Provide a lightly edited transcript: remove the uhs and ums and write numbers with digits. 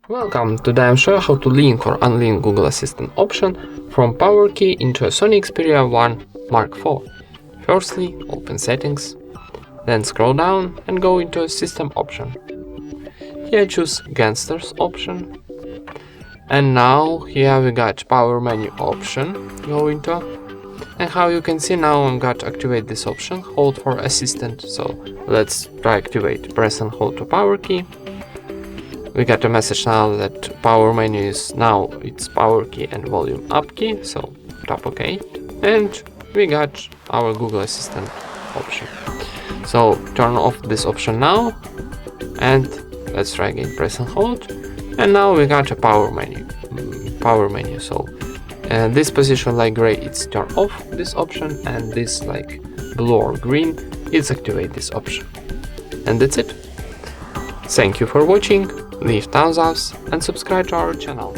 Welcome, today I'm showing how to link or unlink Google Assistant option from Power Key into a SONY Xperia 1 Mark IV. Firstly, open Settings, then scroll down and go into a System option. Here choose Gangsters option, and now here we got Power Menu option, go into, and how you can see now I'm got to activate this option, hold for Assistant, so let's try activate, press and hold to Power Key. We got a message now that Power Menu is now it's Power Key and Volume Up key, so tap OK, and we got our Google Assistant option. So turn off this option now, and let's try again, press and hold, and now we got a Power Menu. So this position like gray, it's turn off this option, and this like blue or green, it's activate this option. And that's it. Thank you for watching. Leave thumbs up and subscribe to our channel.